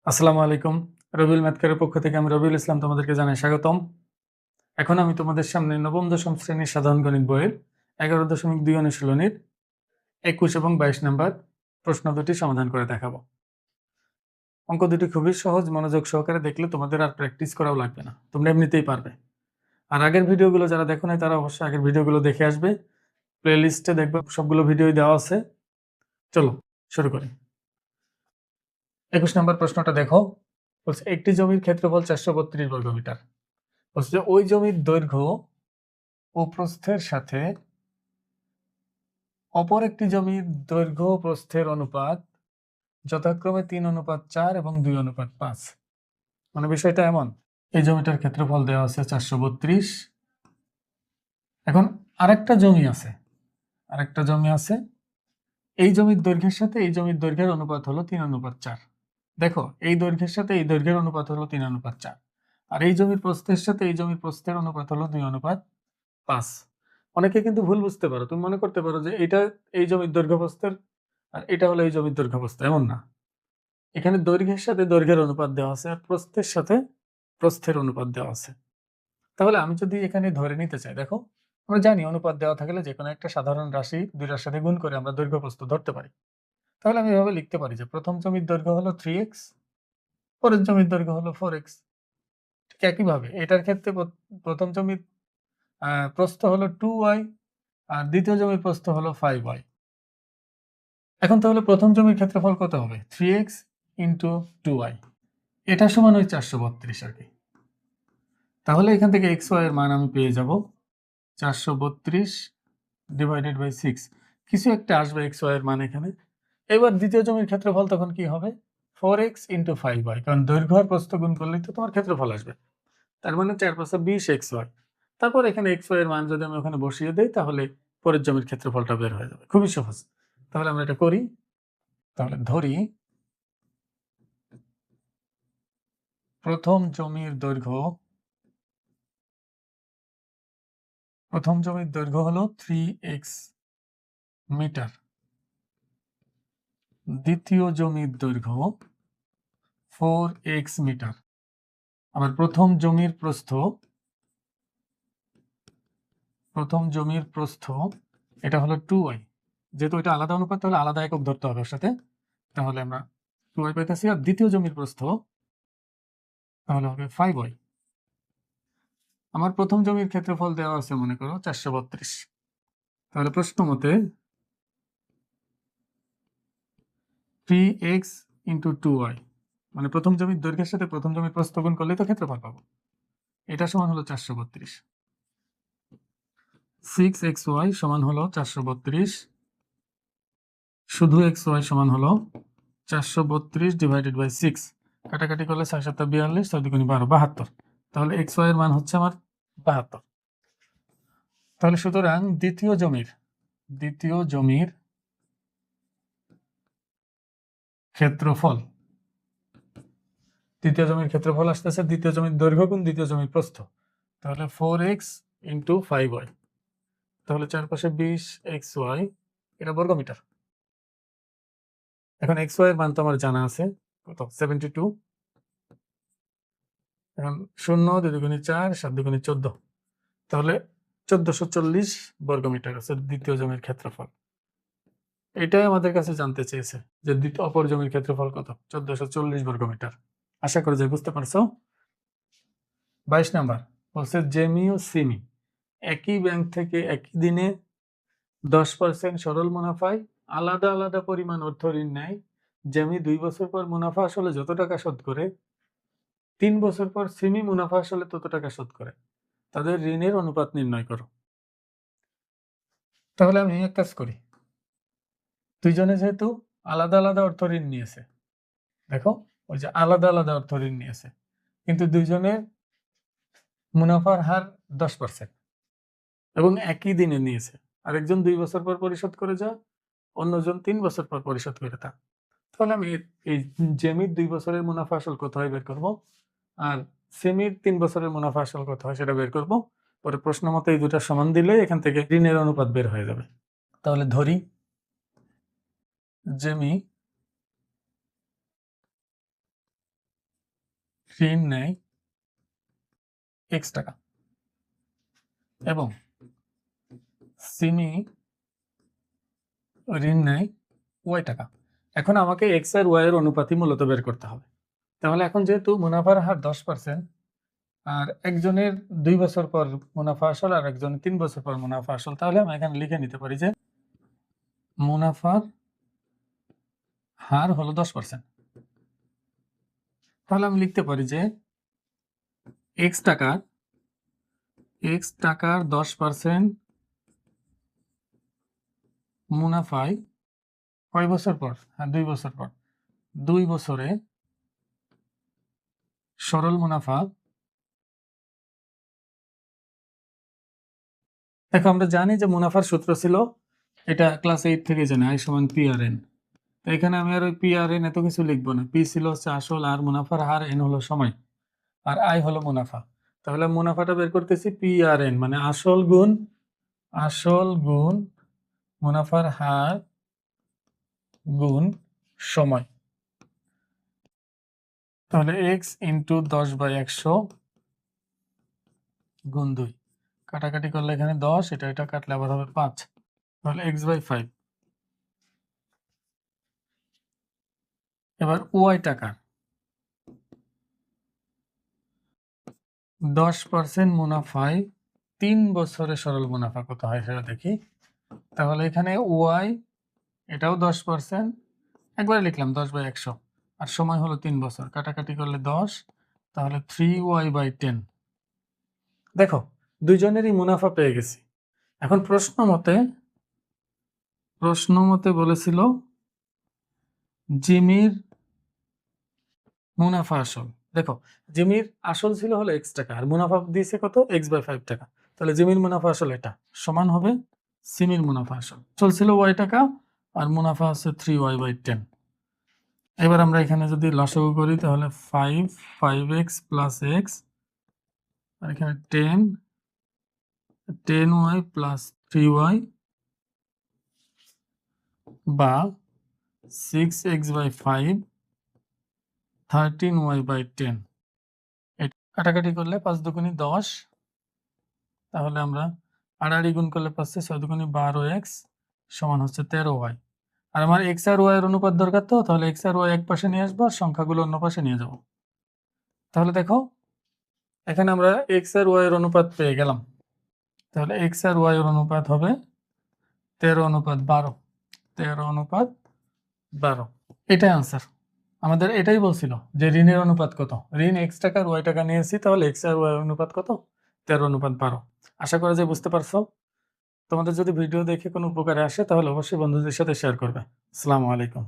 আসসালামু আলাইকুম। রবিউল ম্যাথকের পক্ষ থেকে আমি রবিউল ইসলাম তোমাদেরকে জানাই স্বাগতম। এখন আমি তোমাদের সামনে নবম দশম শ্রেণীর সাধারণ গণিত বইয়ের 11.2 অনুশীলনীর 21 এবং 22 নম্বর প্রশ্ন দুটি সমাধান করে দেখাবো। অঙ্ক দুটি খুবই সহজ, মনোযোগ সহকারে দেখলে তোমাদের আর প্র্যাকটিস করাও লাগবে না, তোমরা এমনিতেই পারবে। আর আগের ভিডিওগুলো যারা দেখো নাই তারা অবশ্যই আগের ভিডিওগুলো দেখে আসবে, প্লেলিস্টে দেখবে সবগুলো ভিডিওই দেওয়া আছে। চলো শুরু করি। 21 নম্বর প্রশ্নটা দেখো, বলছে একটি জমির ক্ষেত্রফল 432 বর্গমিটার। বলছে যে ওই জমির দৈর্ঘ্য ও প্রস্থের সাথে অপর একটি জমির দৈর্ঘ্য ও প্রস্থের অনুপাত যথাক্রমে 3:4 এবং 2:5। মানে বিষয়টা এমন, এই জমিটার ক্ষেত্রফল দেওয়া আছে 432। এখন আরেকটা জমি আছে, এই জমির দৈর্ঘ্যের সাথে এই জমির দৈর্ঘ্যের অনুপাত হলো 3:4। দেখো, এই দৈর্ঘ্যের সাথে এই দৈর্ঘ্যের অনুপাত হলো 3:4, আর এই জমির প্রস্থের সাথে এই জমির প্রস্থের অনুপাত হলো 2:5। অনেকে কিন্তু ভুল বুঝতে পারো, তুমি মনে করতে পারো যে এটা এই জমির দৈর্ঘ্য প্রস্থের আর এটা হলো এই জমির দৈর্ঘ্য প্রস্থ। এমন না, এখানে দৈর্ঘ্যের সাথে দৈর্ঘ্যের অনুপাত দেওয়া আছে আর প্রস্থের সাথে প্রস্থের অনুপাত দেওয়া আছে। তাহলে আমি যদি এখানে ধরে নিতে চাই, দেখো আমরা জানি অনুপাত দেওয়া থাকলে যে কোনো একটা সাধারণ রাশি দুইটার সাথে গুণ করে আমরা দৈর্ঘ্য প্রস্থ ধরতে পারি। তাহলে আমি এভাবে লিখতে পারি যে প্রথম জমির দৈর্ঘ্য হলো 3x, পরের জমির দৈর্ঘ্য হলো 4x। ঠিক একইভাবে এটার ক্ষেত্রে প্রথম জমির প্রস্থ হলো 2y আর দ্বিতীয় জমির প্রস্থ হলো 5y। এখন তাহলে প্রথম জমির ক্ষেত্রফল কত হবে? 3x ইন্টু 2y, এটা সমান ওই 432 আর কি। তাহলে এখান থেকে xy এর মান আমি পেয়ে যাব 432 ডিভাইডেড বাই 6, কিছু একটা আসবে xy এর মান এখানে। এবার দ্বিতীয় জমির ক্ষেত্রফল তখন কি হবে? 4x ইন্টু 5y, কারণ দৈর্ঘ্য আর প্রস্থ গুণ করলেই তো তোমার ক্ষেত্রফল আসবে। তার মানে 4×5=20xy। তারপর এখানে xy এর মান যদি আমি ওখানে বসিয়ে দেই তাহলে পরের জমির ক্ষেত্রফলটা বের হয়ে যাবে। খুবই সহজ। তাহলে আমরা এটা করি। তাহলে ধরি প্রথম জমির দৈর্ঘ্য হলো 3x মিটার, দ্বিতীয় জমির দৈর্ঘ্য 4x মিটার, আবার প্রথম জমির প্রস্থ এটা হলো 2y। যেহেতু এটা আলাদা অনুপাত তাহলে আলাদা একক ধরতে হবে ওর সাথে, তাহলে আমরা 2y পাইতেছি। আর দ্বিতীয় জমির প্রস্থ তাহলে হবে 5y। আমার প্রথম জমির ক্ষেত্রফল দেওয়া আছে মনে করো 432। তাহলে প্রশ্ন মতে 3x ইন্টু 2y, মানে প্রথম জমির দৈর্ঘ্যের সাথে প্রথম জমির প্রস্থ গুণ করলে তো ক্ষেত্রফল পাবো। এটা সমান হলো 432। 6xy সমান হলো 432, শুধু xy সমান হলো 432 ডিভাইডেড বাই 6। কাটাকাটি করলে 6 7 42, 6 2 12, 72। তাহলে xy এর মান হচ্ছে আমার 72। তাহলে সুতরাং দ্বিতীয় জমির ক্ষেত্রফল আসতেছে দ্বিতীয় জমির দৈর্ঘ্য গুণ দ্বিতীয় জমির প্রস্থ। তাহলে 4x ইন্টু 5y, তাহলে চারপাশে 20xy, এটা বর্গমিটার। এখন xy এর মান তো আমার জানা আছে, কত? 72। এখন 0 2 দুগুণে 4, 7 দুগুণে 14, তাহলে 1440 বর্গমিটার আছে দ্বিতীয় জমির ক্ষেত্রফল। এটাই আমাদের কাছে জানতে চেয়েছে যে অপর জমির ক্ষেত্রফল কত? 1440 বর্গমিটার। আশা করি যে বুঝতে পারছো। 22 নাম্বার বলছে জেমি ও সিমি একই ব্যাংক থেকে একই দিনে 10% সরল মুনাফায় আলাদা আলাদা পরিমাণ অর্থ ঋণ নেয়। জেমি 2 বছর পর মুনাফা আসলে যত টাকা শোধ করে, 3 বছর পর সিমি মুনাফা আসলে তত টাকা শোধ করে। তাদের ঋণের অনুপাত নির্ণয় করো। তাহলে আমি এক কাজ করি, দুইজনে যেহেতু আলাদা আলাদা অর্থ ঋণ নিয়েছে, দেখো ওই যে আলাদা আলাদা অর্থ ঋণ নিয়েছে, কিন্তু দুইজনের মুনাফার হার 10% এবং একই দিনে নিয়েছে। আরেকজন 2 বছর পর পরিশোধ করে যা, অন্যজন 3 বছর পর পরিশোধ করে তা। তাহলে আমি এই জেমির 2 বছরের মুনাফা আসল কত হয় বের করব, আর সেমির 3 বছরের মুনাফা আসল কত হয় সেটা বের করব। পরে প্রশ্ন মতো এই দুটা সমান দিলে এখান থেকে ঋণের অনুপাত বের হয়ে যাবে। তাহলে ধরি জেমি ঋণ নেয় এক্স টাকা এবং সিমি ঋণ নেয় ওয়াই টাকা। এখন আমাকে এক্স আর ওয়াই এর অনুপাতই মূলত বের করতে হবে। তাহলে এখন যেহেতু মুনাফার হার 10% আর একজনের 2 বছর পর মুনাফা আসল আর একজনের 3 বছর পর মুনাফা আসল, তাহলে আমি এখানে লিখে নিতে পারি যে মুনাফার হার হলো 10%। তাহলে আমি লিখতে পারি যে এক্স টাকার 10% মুনাফায় কয় বছর পর? হ্যাঁ, 2 বছর পর। 2 বছরে সরল মুনাফা। দেখো আমরা জানি যে মুনাফার সূত্র ছিল, এটা ক্লাস 8 থেকে জানি, আই সমান পি আর এন। তো এখানে আমি আর ওই পি আর এন এত কিছু লিখবো না। পি ছিল হচ্ছে আসল, আর মুনাফার হার, এন হলো সময়, আর আই হলো মুনাফা। তাহলে মুনাফাটা বের করতেছি পি আর এন, মানে আসল গুণ মুনাফার হার গুণ সময়। তাহলে এক্স ইন্টু 10/100 গুণ 2, কাটাকাটি করলে এখানে 10, এটা কাটলে আবার হবে 5, তাহলে x/5। এবার ওয়াই টাকার 10% মুনাফায় 3 বছরে সরল মুনাফা কত হয় সেটা দেখি। তাহলে এখানে ওয়াই এটাও 10%, একবারে লিখলাম 10/100, আর সময় হলো 3 বছর, কাটাকাটি করলে 10, তাহলে 3y/10। দেখো দুইজনেরই মুনাফা পেয়ে গেছি। এখন প্রশ্ন মতে বলেছিল জিমির মুনাফা আসল। দেখো জিমির আসল ছিল হলো এক্স টাকা আর মুনাফা দিয়েছে কত? x/5 টাকা। তাহলে জিমির মুনাফা আসল এটা সমান হবে সিমির মুনাফা আসল। চলছিল ওয়াই টাকা আর মুনাফা আছে 3y/10। এবার আমরা এখানে যদি লসাগু করি তাহলে 5x + x, আর এখানে 10y + 3y বা 6x/5 13y/10। কাটাকাটি করলে 5 দুগুণী 10, তাহলে আমরা আড়াআড়ি গুণ করলে পাচ্ছে 6 দুগুণী 12x সমান হচ্ছে 13y। আর আমার এক্স আর ওয়াই এর অনুপাত দরকার, তো তাহলে এক্স আর ওয়াই এক পাশে নিয়ে আসবো আর সংখ্যাগুলো অন্য পাশে নিয়ে যাব। তাহলে দেখো এখানে আমরা এক্স আর ওয়াই এর অনুপাত পেয়ে গেলাম। তাহলে এক্স আর ওয়াই এর অনুপাত হবে 13:12। 13:12, এটাই আনসার। আমাদের এটাই বলছিল যে ঋণের অনুপাত কত। ঋণ এক্স টাকা আর ওয়াই টাকা নিয়েছি, তাহলে এক্স আর ওয়াই অনুপাত কত? 13:12। আশা করা যায় বুঝতে পারছো। তোমাদের যদি ভিডিও দেখে কোনো উপকারে আসে তাহলে অবশ্যই বন্ধুদের সাথে শেয়ার করবে। আসসালামু আলাইকুম।